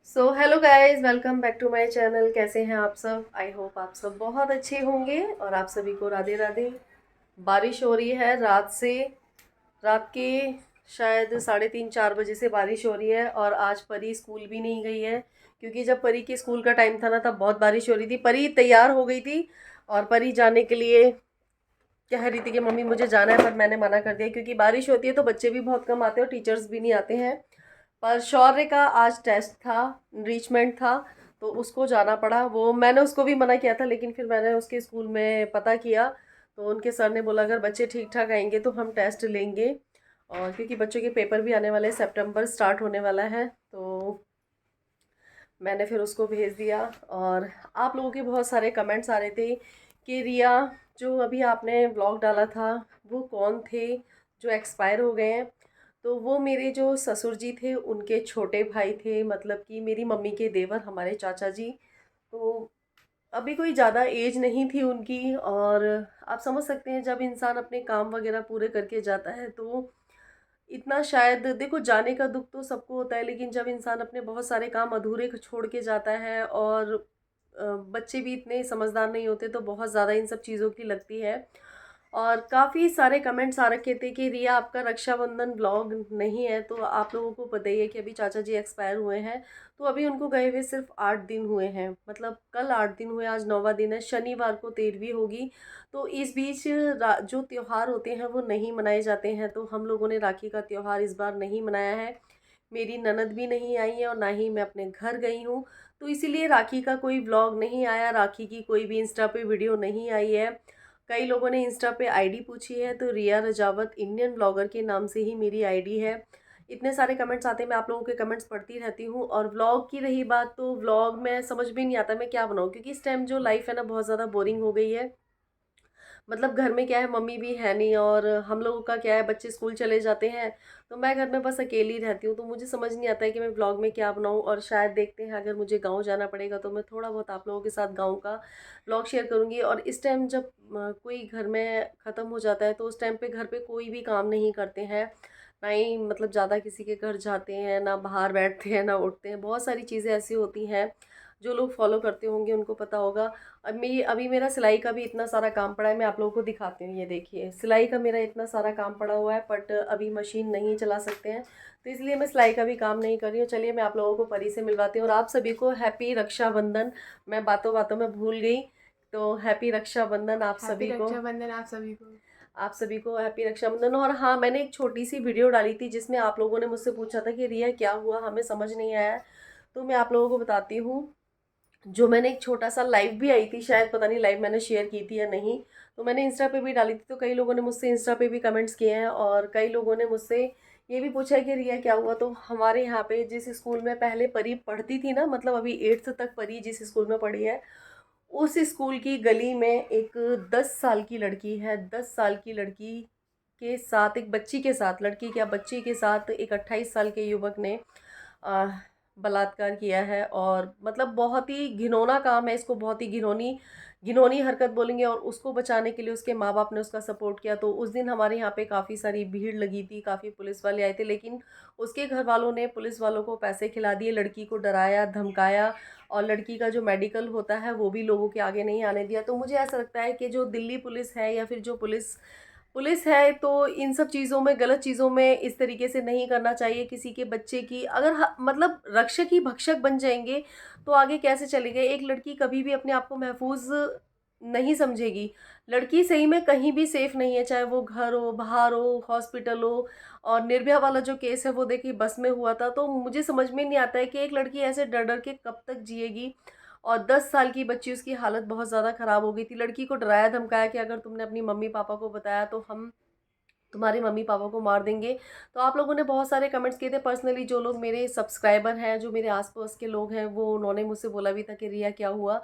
Hello guys, welcome back to my channel. कैसे हैं आप सब? आई होप आप सब बहुत अच्छे होंगे और आप सभी को राधे राधे। बारिश हो रही है रात से। रात के शायद 3:30-4 बजे से बारिश हो रही है और आज परी स्कूल भी नहीं गई है, क्योंकि जब परी के स्कूल का टाइम था ना तब बहुत बारिश हो रही थी। परी तैयार हो गई थी और परी जाने के लिए कह रही थी कि मम्मी मुझे जाना है, पर मैंने मना कर दिया क्योंकि बारिश होती है तो बच्चे भी बहुत कम आते हैं और टीचर्स भी नहीं आते हैं। पर शौर्य का आज टेस्ट था, इनरिचमेंट था, तो उसको जाना पड़ा। वो मैंने उसको भी मना किया था, लेकिन फिर मैंने उसके स्कूल में पता किया तो उनके सर ने बोला अगर बच्चे ठीक ठाक आएंगे तो हम टेस्ट लेंगे। और क्योंकि बच्चों के पेपर भी आने वाले हैं, सितंबर स्टार्ट होने वाला है, तो मैंने फिर उसको भेज दिया। और आप लोगों के बहुत सारे कमेंट्स आ रहे थे कि रिया, जो अभी आपने व्लॉग डाला था वो कौन थे जो एक्सपायर हो गए हैं? तो वो मेरे जो ससुर जी थे उनके छोटे भाई थे, मतलब कि मेरी मम्मी के देवर, हमारे चाचा जी। तो अभी कोई ज़्यादा एज नहीं थी उनकी। और आप समझ सकते हैं जब इंसान अपने काम वगैरह पूरे करके जाता है तो इतना, शायद देखो, जाने का दुख तो सबको होता है, लेकिन जब इंसान अपने बहुत सारे काम अधूरे छोड़ के जाता है और बच्चे भी इतने समझदार नहीं होते तो बहुत ज़्यादा इन सब चीज़ों की लगती है। और काफ़ी सारे कमेंट्स आ रखे थे कि रिया आपका रक्षाबंधन व्लॉग नहीं है। तो आप लोगों को पता ही है कि अभी चाचा जी एक्सपायर हुए हैं, तो अभी उनको गए हुए सिर्फ 8 दिन हुए हैं, मतलब कल 8 दिन हुए, आज 9वां दिन है, शनिवार को 13वीं होगी। तो इस बीच जो त्योहार होते हैं वो नहीं मनाए जाते हैं, तो हम लोगों ने राखी का त्योहार इस बार नहीं मनाया है। मेरी ननद भी नहीं आई है और ना ही मैं अपने घर गई हूँ, तो इसीलिए राखी का कोई व्लॉग नहीं आया, राखी की कोई भी इंस्टा पे वीडियो नहीं आई है। कई लोगों ने इंस्टा पे आईडी पूछी है, तो रिया रजावत इंडियन ब्लॉगर के नाम से ही मेरी आईडी है। इतने सारे कमेंट्स आते हैं, मैं आप लोगों के कमेंट्स पढ़ती रहती हूँ। और व्लॉग की रही बात, तो व्लॉग में समझ भी नहीं आता मैं क्या बनाऊँ, क्योंकि इस टाइम जो लाइफ है ना बहुत ज़्यादा बोरिंग हो गई है। मतलब घर में क्या है, मम्मी भी है नहीं और हम लोगों का क्या है, बच्चे स्कूल चले जाते हैं, तो मैं घर में बस अकेली रहती हूँ। तो मुझे समझ नहीं आता है कि मैं व्लॉग में क्या बनाऊँ। और शायद देखते हैं, अगर मुझे गाँव जाना पड़ेगा तो मैं थोड़ा बहुत आप लोगों के साथ गाँव का व्लॉग शेयर करूँगी। और इस टाइम जब कोई घर में ख़त्म हो जाता है तो उस टाइम पे घर पे कोई भी काम नहीं करते हैं, ना ही मतलब ज़्यादा किसी के घर जाते हैं, ना बाहर बैठते हैं, ना उठते हैं। बहुत सारी चीज़ें ऐसी होती हैं, जो लोग फॉलो करते होंगे उनको पता होगा। अभी मेरा सिलाई का भी इतना सारा काम पड़ा है, मैं आप लोगों को दिखाती हूँ। ये देखिए, सिलाई का मेरा इतना सारा काम पड़ा हुआ है, बट अभी मशीन नहीं चला सकते हैं, तो इसलिए मैं सिलाई का भी काम नहीं कर रही हूँ। चलिए मैं आप लोगों को परी से मिलवाती हूँ। और आप सभी को हैप्पी रक्षाबंधन। मैं बातों बातों में भूल गई, तो हैप्पी रक्षाबंधन आप हैप्पी सभी को। रक्षाबंधन आप सभी को। आप सभी को हैप्पी रक्षाबंधन। और हाँ, मैंने एक छोटी सी वीडियो डाली थी जिसमें आप लोगों ने मुझसे पूछा था कि रिया क्या हुआ, हमें समझ नहीं आया। तो मैं आप लोगों को बताती हूँ। जो मैंने एक छोटा सा लाइव भी आई थी, शायद पता नहीं लाइव मैंने शेयर की थी या नहीं, तो मैंने इंस्टा पे भी डाली थी। तो कई लोगों ने मुझसे इंस्टा पे भी कमेंट्स किए हैं और कई लोगों ने मुझसे ये भी पूछा है कि रिया क्या हुआ। तो हमारे यहाँ पे जिस स्कूल में पहले परी पढ़ती थी ना, मतलब अभी 8th तक परी जिस स्कूल में पढ़ी है, उस स्कूल की गली में एक 10 साल की लड़की है। 10 साल की लड़की के साथ, एक बच्ची के साथ, लड़की क्या बच्ची के साथ एक 28 साल के युवक ने अ, बलात्कार किया है। और मतलब बहुत ही घिनौना काम है, इसको बहुत ही घिनौनी घिनौनी हरकत बोलेंगे। और उसको बचाने के लिए उसके माँ बाप ने उसका सपोर्ट किया। तो उस दिन हमारे यहाँ पे काफ़ी सारी भीड़ लगी थी, काफ़ी पुलिस वाले आए थे, लेकिन उसके घर वालों ने पुलिस वालों को पैसे खिला दिए, लड़की को डराया धमकाया, और लड़की का जो मेडिकल होता है वो भी लोगों के आगे नहीं आने दिया। तो मुझे ऐसा लगता है कि जो दिल्ली पुलिस है या फिर जो पुलिस पुलिस है, तो इन सब चीज़ों में, गलत चीज़ों में इस तरीके से नहीं करना चाहिए। किसी के बच्चे की अगर मतलब रक्षक ही भक्षक बन जाएंगे तो आगे कैसे चलेगा? एक लड़की कभी भी अपने आप को महफूज नहीं समझेगी। लड़की सही में कहीं भी सेफ नहीं है, चाहे वो घर हो, बाहर हो, हॉस्पिटल हो। और निर्भया वाला जो केस है वो देखिए बस में हुआ था। तो मुझे समझ में नहीं आता है कि एक लड़की ऐसे डर डर के कब तक जिएगी। और 10 साल की बच्ची, उसकी हालत बहुत ज़्यादा ख़राब हो गई थी। लड़की को डराया धमकाया कि अगर तुमने अपनी मम्मी पापा को बताया तो हम तुम्हारे मम्मी पापा को मार देंगे। तो आप लोगों ने बहुत सारे कमेंट्स किए थे पर्सनली, जो लोग मेरे सब्सक्राइबर हैं, जो मेरे आसपास के लोग हैं, वो उन्होंने मुझसे बोला भी था कि रिया क्या हुआ।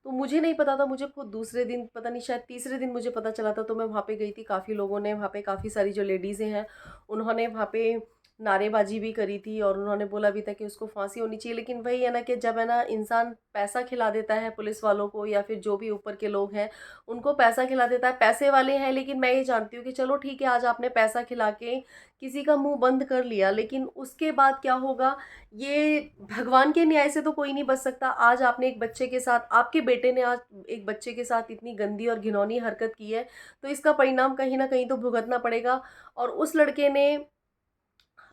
तो मुझे नहीं पता था, मुझे खुद दूसरे दिन, पता नहीं शायद तीसरे दिन मुझे पता चला था। तो मैं वहाँ पे गई थी, काफ़ी लोगों ने वहाँ पे, काफ़ी सारी जो लेडीज़ें हैं उन्होंने वहाँ पे नारेबाजी भी करी थी और उन्होंने बोला भी था कि उसको फांसी होनी चाहिए। लेकिन वही है ना कि जब है ना इंसान पैसा खिला देता है पुलिस वालों को या फिर जो भी ऊपर के लोग हैं उनको पैसा खिला देता है, पैसे वाले हैं, लेकिन मैं ये जानती हूँ कि चलो ठीक है, आज आपने पैसा खिला के किसी का मुंह बंद कर लिया, लेकिन उसके बाद क्या होगा, ये भगवान के न्याय से तो कोई नहीं बच सकता। आज आपने एक बच्चे के साथ, आपके बेटे ने आज एक बच्चे के साथ इतनी गंदी और घिनौनी हरकत की है, तो इसका परिणाम कहीं ना कहीं तो भुगतना पड़ेगा। और उस लड़के ने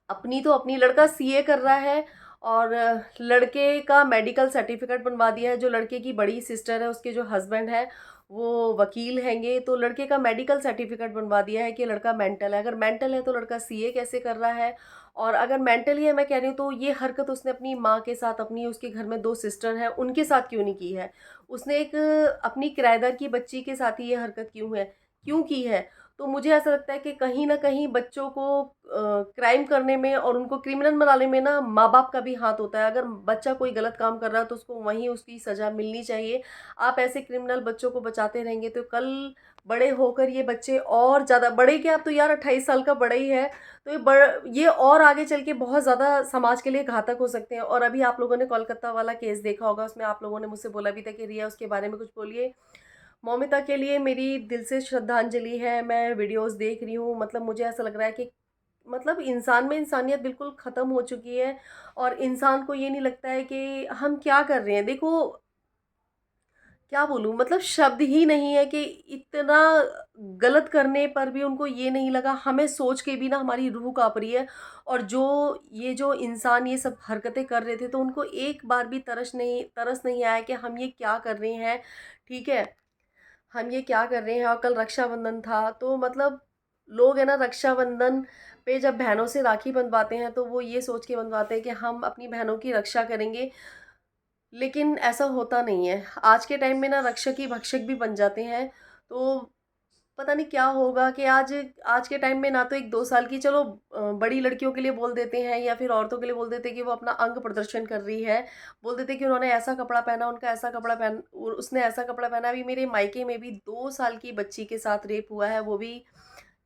अपनी लड़का सीए कर रहा है और लड़के का मेडिकल सर्टिफिकेट बनवा दिया है। जो लड़के की बड़ी सिस्टर है, उसके जो हस्बैंड है वो वकील हैंगे, तो लड़के का मेडिकल सर्टिफिकेट बनवा दिया है कि लड़का मेंटल है। अगर मेंटल है तो लड़का सीए कैसे कर रहा है? और अगर मेंटली है, मैं कह रही हूँ, तो ये हरकत उसने अपनी माँ के साथ, अपनी, उसके घर में 2 सिस्टर हैं उनके साथ क्यों नहीं की है? उसने एक अपनी किराएदार की बच्ची के साथ ही ये हरकत क्यों की है? तो मुझे ऐसा लगता है कि कहीं न कहीं बच्चों को क्राइम करने में और उनको क्रिमिनल बनाने में ना माँ-बाप का भी हाथ होता है। अगर बच्चा कोई गलत काम कर रहा है तो उसको वहीं उसकी सज़ा मिलनी चाहिए। आप ऐसे क्रिमिनल बच्चों को बचाते रहेंगे तो कल बड़े होकर ये बच्चे और ज़्यादा बड़े, क्या, अब तो यार 28 साल का बड़ा ही है, तो ये और आगे चल के बहुत ज़्यादा समाज के लिए घातक हो सकते हैं। और अभी आप लोगों ने कोलकाता वाला केस देखा होगा, उसमें आप लोगों ने मुझसे बोला भी था कि रिया उसके बारे में कुछ बोलिए। मौमिता के लिए मेरी दिल से श्रद्धांजलि है। मैं वीडियोस देख रही हूँ, मतलब मुझे ऐसा लग रहा है कि मतलब इंसान में इंसानियत बिल्कुल ख़त्म हो चुकी है और इंसान को ये नहीं लगता है कि हम क्या कर रहे हैं। देखो, क्या बोलूँ, मतलब शब्द ही नहीं है कि इतना गलत करने पर भी उनको ये नहीं लगा। हमें सोच के भी ना हमारी रूह काँप रही है। और जो इंसान ये सब हरकतें कर रहे थे तो उनको एक बार भी तरस नहीं आया कि हम ये क्या कर रहे हैं, ठीक है? हम ये क्या कर रहे हैं। और कल रक्षाबंधन था तो मतलब लोग है ना, रक्षाबंधन पे जब बहनों से राखी बंधवाते हैं तो वो ये सोच के बंधवाते हैं कि हम अपनी बहनों की रक्षा करेंगे, लेकिन ऐसा होता नहीं है। आज के टाइम में ना रक्षक ही भक्षक भी बन जाते हैं। तो पता नहीं क्या होगा कि आज आज के टाइम में ना तो एक 2 साल की, चलो बड़ी लड़कियों के लिए बोल देते हैं या फिर औरतों के लिए बोल देते हैं कि वो अपना अंग प्रदर्शन कर रही है, बोल देते हैं कि उन्होंने ऐसा कपड़ा पहना, उनका ऐसा कपड़ा पहन, उसने ऐसा कपड़ा पहना। अभी मेरे मायके में भी 2 साल की बच्ची के साथ रेप हुआ है, वो भी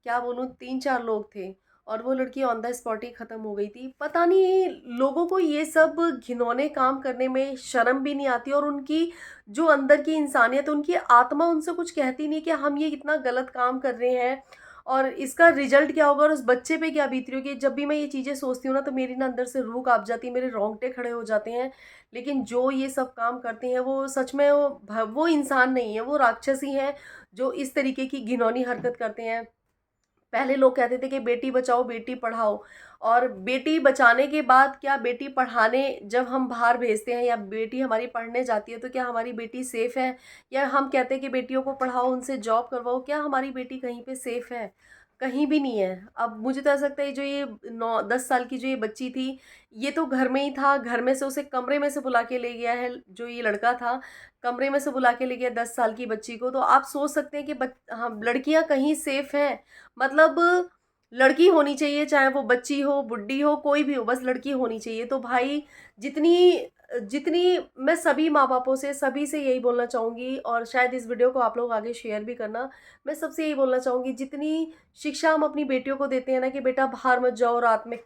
क्या बोलूँ, 3-4 लोग थे और वो लड़की ऑन द स्पॉट ही ख़त्म हो गई थी। पता नहीं लोगों को ये सब घिनौने काम करने में शर्म भी नहीं आती और उनकी जो अंदर की इंसानियत, उनकी आत्मा उनसे कुछ कहती नहीं कि हम ये कितना गलत काम कर रहे हैं और इसका रिजल्ट क्या होगा और उस बच्चे पे क्या बीत रही होगी। जब भी मैं ये चीज़ें सोचती हूँ ना तो मेरी ना अंदर से रूह काँप जाती है, मेरे रोंगटे खड़े हो जाते हैं। लेकिन जो ये सब काम करते हैं वो सच में वो इंसान नहीं है, वो राक्षस ही हैं जो इस तरीके की घिनौनी हरकत करते हैं। पहले लोग कहते थे कि बेटी बचाओ बेटी पढ़ाओ, और बेटी बचाने के बाद क्या, बेटी पढ़ाने जब हम बाहर भेजते हैं या बेटी हमारी पढ़ने जाती है तो क्या हमारी बेटी सेफ़ है? या हम कहते हैं कि बेटियों को पढ़ाओ, उनसे जॉब करवाओ, क्या हमारी बेटी कहीं पे सेफ़ है? कहीं भी नहीं है। अब मुझे तो ऐसा लगता है जो ये 9-10 साल की जो ये बच्ची थी, ये तो घर में ही था, घर में से उसे कमरे में से बुला के ले गया है, जो ये लड़का था, कमरे में से बुला के ले गया 10 साल की बच्ची को। तो आप सोच सकते हैं कि हाँ, लड़कियाँ कहीं सेफ़ हैं? मतलब लड़की होनी चाहिए, चाहे वो बच्ची हो, बुड्ढी हो, कोई भी हो, बस लड़की होनी चाहिए। तो भाई, जितनी जितनी मैं सभी माँ-बापों से, सभी से यही बोलना चाहूँगी और शायद इस वीडियो को आप लोग आगे शेयर भी करना। मैं सबसे यही बोलना चाहूँगी, जितनी शिक्षा हम अपनी बेटियों को देते हैं ना कि बेटा बाहर मत जाओ रात में,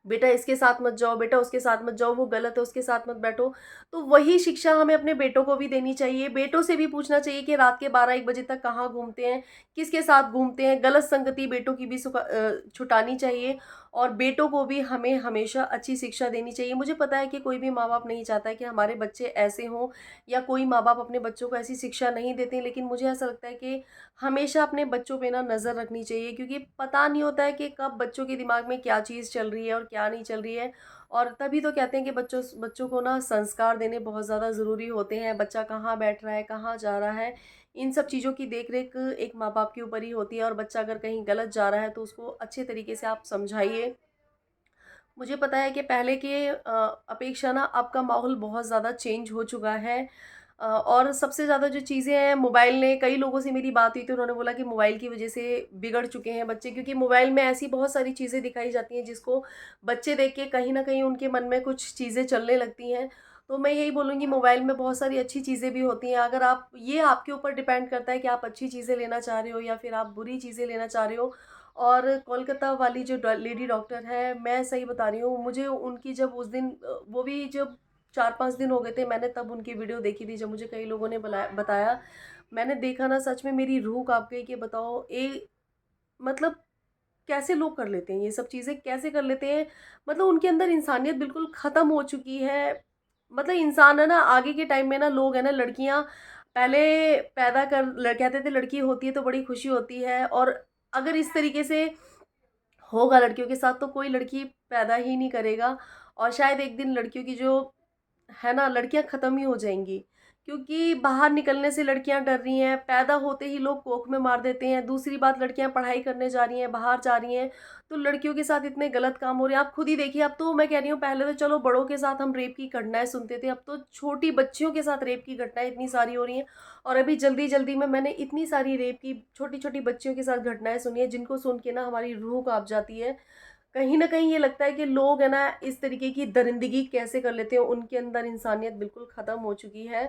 बेटा इसके साथ मत जाओ, बेटा उसके साथ मत जाओ, वो गलत है, उसके साथ मत बैठो। तो वही शिक्षा हमें अपने बेटों को भी देनी चाहिए। बेटों से भी पूछना चाहिए कि रात के 12-1 बजे तक कहाँ घूमते हैं, किसके साथ घूमते हैं। गलत संगति बेटों की भी छुटानी चाहिए और बेटों को भी हमें हमेशा अच्छी शिक्षा देनी चाहिए। मुझे पता है कि कोई भी माँ-बाप नहीं चाहता है कि हमारे बच्चे ऐसे हों, या कोई माँ-बाप अपने बच्चों को ऐसी शिक्षा नहीं देते हैं, लेकिन मुझे ऐसा लगता है कि हमेशा अपने बच्चों पे ना नज़र रखनी चाहिए, क्योंकि पता नहीं होता है कि कब बच्चों के दिमाग में क्या चीज़ चल रही है और क्या नहीं चल रही है। और तभी तो कहते हैं कि बच्चों को ना संस्कार देने बहुत ज़्यादा ज़रूरी होते हैं। बच्चा कहाँ बैठ रहा है, कहाँ जा रहा है, इन सब चीज़ों की देख-रेख एक माँ-बाप के ऊपर ही होती है। और बच्चा अगर कहीं गलत जा रहा है तो उसको अच्छे तरीके से आप समझाइए। मुझे पता है कि पहले के अपेक्षा ना अब का माहौल बहुत ज़्यादा चेंज हो चुका है। और सबसे ज़्यादा जो चीज़ें हैं, मोबाइल ने, कई लोगों से मेरी बात हुई थी, उन्होंने बोला कि मोबाइल की वजह से बिगड़ चुके हैं बच्चे, क्योंकि मोबाइल में ऐसी बहुत सारी चीज़ें दिखाई जाती हैं जिसको बच्चे देख के कहीं न कहीं उनके मन में कुछ चीज़ें चलने लगती हैं। तो मैं यही बोलूँगी, मोबाइल में बहुत सारी अच्छी चीज़ें भी होती हैं। अगर आप, ये आपके ऊपर डिपेंड करता है कि आप अच्छी चीज़ें लेना चाह रहे हो या फिर आप बुरी चीज़ें लेना चाह रहे हो। और कोलकाता वाली जो लेडी डॉक्टर है, मैं सही बता रही हूँ, मुझे उनकी जब उस दिन वो भी जब 4-5 दिन हो गए थे, मैंने तब उनकी वीडियो देखी थी, जब मुझे कई लोगों ने बताया, मैंने देखा ना, सच में मेरी रूह काँप गई कि बताओ मतलब कैसे लोग कर लेते हैं ये सब चीज़ें, कैसे कर लेते हैं? मतलब उनके अंदर इंसानियत बिल्कुल ख़त्म हो चुकी है। मतलब इंसान है ना, आगे के टाइम में ना लोग हैं ना, लड़कियाँ पहले पैदा कर कहते थे लड़की होती है तो बड़ी खुशी होती है, और अगर इस तरीके से होगा लड़कियों के साथ तो कोई लड़की पैदा ही नहीं करेगा, और शायद एक दिन लड़कियों की जो है ना, लड़कियां ख़त्म ही हो जाएंगी, क्योंकि बाहर निकलने से लड़कियां डर रही हैं, पैदा होते ही लोग कोख में मार देते हैं। दूसरी बात, लड़कियां पढ़ाई करने जा रही हैं, बाहर जा रही हैं, तो लड़कियों के साथ इतने गलत काम हो रहे हैं। आप खुद ही देखिए, अब तो मैं कह रही हूँ, पहले तो चलो बड़ों के साथ हम रेप की घटनाएं सुनते थे, अब तो छोटी बच्चियों के साथ रेप की घटनाएं इतनी सारी हो रही हैं। और अभी जल्दी जल्दी में मैंने इतनी सारी रेप की छोटी छोटी बच्चियों के साथ घटनाएं सुनी है, जिनको सुन के ना हमारी रूह कांप जाती है। कहीं न कहीं ये लगता है कि लोग है ना, इस तरीके की दरिंदगी कैसे कर लेते हैं, उनके अंदर इंसानियत बिल्कुल ख़त्म हो चुकी है।